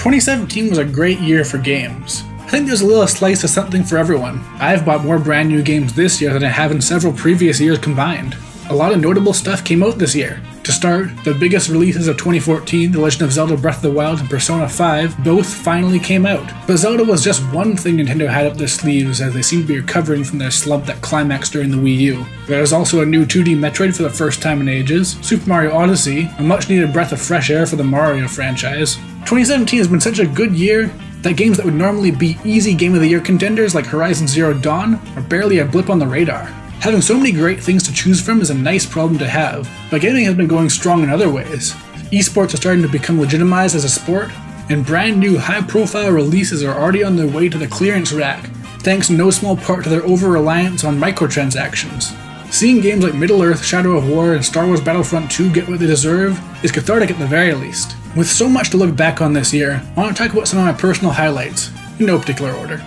2017 was a great year for games. I think there's a little slice of something for everyone. I've bought more brand new games this year than I have in several previous years combined. A lot of notable stuff came out this year. To start, the biggest releases of 2014, The Legend of Zelda Breath of the Wild and Persona 5, both finally came out. But Zelda was just one thing Nintendo had up their sleeves as they seemed to be recovering from their slump that climaxed during the Wii U. There was also a new 2D Metroid for the first time in ages, Super Mario Odyssey, a much needed breath of fresh air for the Mario franchise. 2017 has been such a good year that games that would normally be easy Game of the Year contenders like Horizon Zero Dawn are barely a blip on the radar. Having so many great things to choose from is a nice problem to have, but gaming has been going strong in other ways. Esports are starting to become legitimized as a sport, and brand new high-profile releases are already on their way to the clearance rack, thanks in no small part to their over-reliance on microtransactions. Seeing games like Middle-earth, Shadow of War, and Star Wars Battlefront 2 get what they deserve is cathartic at the very least. With so much to look back on this year, I want to talk about some of my personal highlights, in no particular order.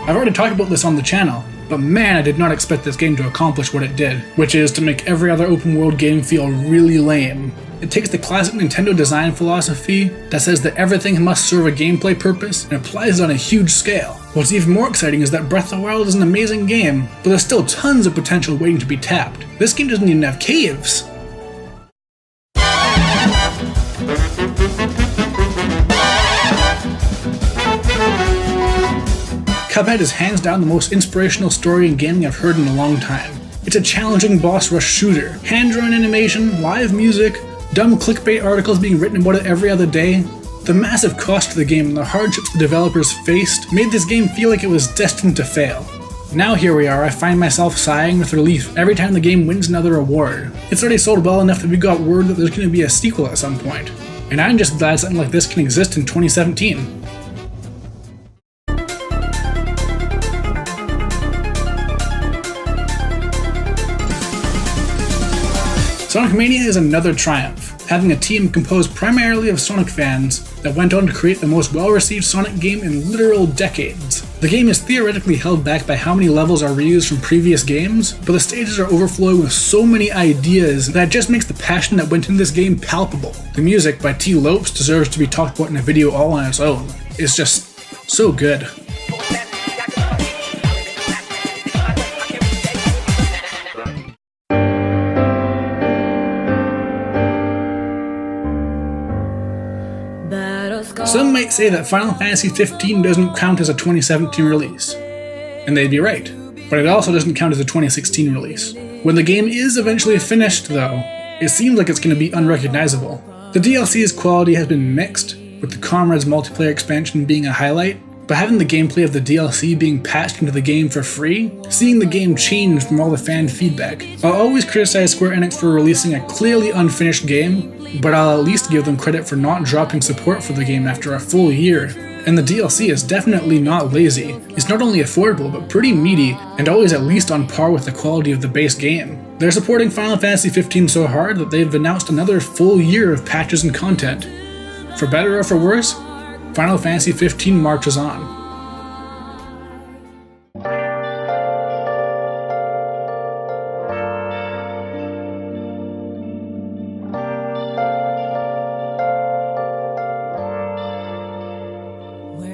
I've already talked about this on the channel, but man, I did not expect this game to accomplish what it did, which is to make every other open world game feel really lame. It takes the classic Nintendo design philosophy that says that everything must serve a gameplay purpose and applies it on a huge scale. What's even more exciting is that Breath of the Wild is an amazing game, but there's still tons of potential waiting to be tapped. This game doesn't even have caves. Cuphead is hands down the most inspirational story in gaming I've heard in a long time. It's a challenging boss rush shooter, hand-drawn animation, live music, dumb clickbait articles being written about it every other day. The massive cost to the game and the hardships the developers faced made this game feel like it was destined to fail. Now here we are, I find myself sighing with relief every time the game wins another award. It's already sold well enough that we got word that there's going to be a sequel at some point. And I'm just glad something like this can exist in 2017. Sonic Mania is another triumph, having a team composed primarily of Sonic fans that went on to create the most well-received Sonic game in literal decades. The game is theoretically held back by how many levels are reused from previous games, but the stages are overflowing with so many ideas that it just makes the passion that went into this game palpable. The music by T. Lopes deserves to be talked about in a video all on its own. It's just so good. Some might say that Final Fantasy XV doesn't count as a 2017 release, and they'd be right, but it also doesn't count as a 2016 release. When the game is eventually finished, though, it seems like it's going to be unrecognizable. The DLC's quality has been mixed, with the Comrades multiplayer expansion being a highlight, but having the gameplay of the DLC being patched into the game for free, seeing the game change from all the fan feedback. I'll always criticize Square Enix for releasing a clearly unfinished game, but I'll at least give them credit for not dropping support for the game after a full year. And the DLC is definitely not lazy. It's not only affordable, but pretty meaty, and always at least on par with the quality of the base game. They're supporting Final Fantasy XV so hard that they've announced another full year of patches and content. For better or for worse, Final Fantasy XV marches on.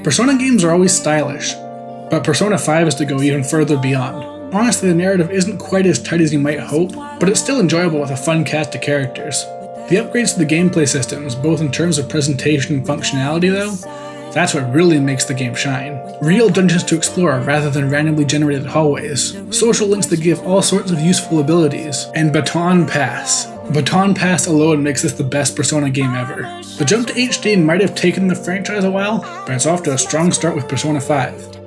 Persona games are always stylish, but Persona 5 is to go even further beyond. Honestly, the narrative isn't quite as tight as you might hope, but it's still enjoyable with a fun cast of characters. The upgrades to the gameplay systems, both in terms of presentation and functionality though, that's what really makes the game shine. Real dungeons to explore rather than randomly generated hallways, social links that give all sorts of useful abilities, and Baton Pass. Baton Pass alone makes this the best Persona game ever. The jump to HD might have taken the franchise a while, but it's off to a strong start with Persona 5.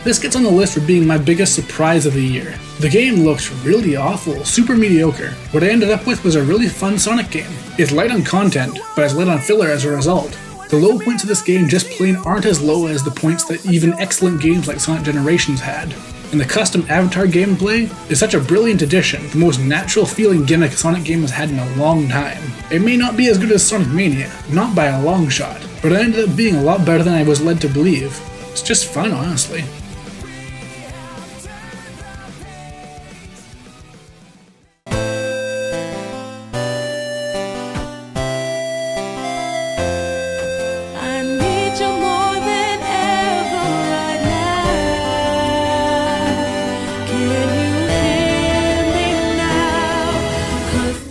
This gets on the list for being my biggest surprise of the year. The game looks really awful, super mediocre. What I ended up with was a really fun Sonic game. It's light on content, but it's light on filler as a result. The low points of this game just plain aren't as low as the points that even excellent games like Sonic Generations had. And the custom avatar gameplay is such a brilliant addition, the most natural feeling gimmick a Sonic game has had in a long time. It may not be as good as Sonic Mania, not by a long shot, but it ended up being a lot better than I was led to believe. It's just fun, honestly.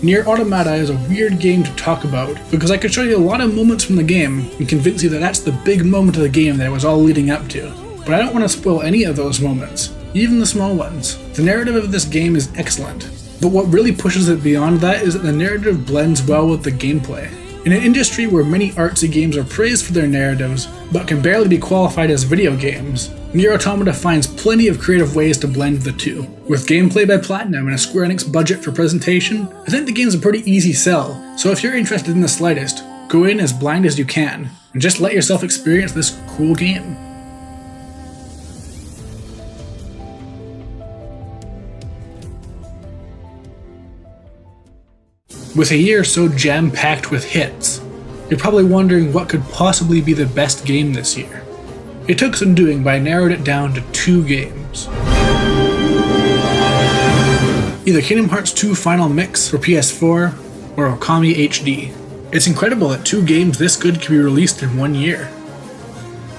Nier Automata is a weird game to talk about because I could show you a lot of moments from the game and convince you that that's the big moment of the game that it was all leading up to. But I don't want to spoil any of those moments, even the small ones. The narrative of this game is excellent, but what really pushes it beyond that is that the narrative blends well with the gameplay. In an industry where many artsy games are praised for their narratives, but can barely be qualified as video games, Nier Automata finds plenty of creative ways to blend the two. With gameplay by Platinum and a Square Enix budget for presentation, I think the game's a pretty easy sell, so if you're interested in the slightest, go in as blind as you can, and just let yourself experience this cool game. With a year so jam-packed with hits, you're probably wondering what could possibly be the best game this year. It took some doing, but I narrowed it down to 2 games. Either Kingdom Hearts 2 Final Mix for PS4 or Okami HD. It's incredible that 2 games this good can be released in 1 year.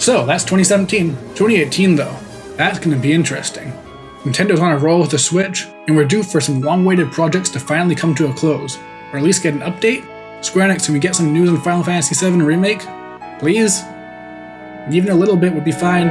So that's 2017. 2018 though, that's going to be interesting. Nintendo's on a roll with the Switch, and we're due for some long-awaited projects to finally come to a close. Or at least get an update? Square Enix, can we get some news on Final Fantasy VII Remake? Please? Even a little bit would be fine.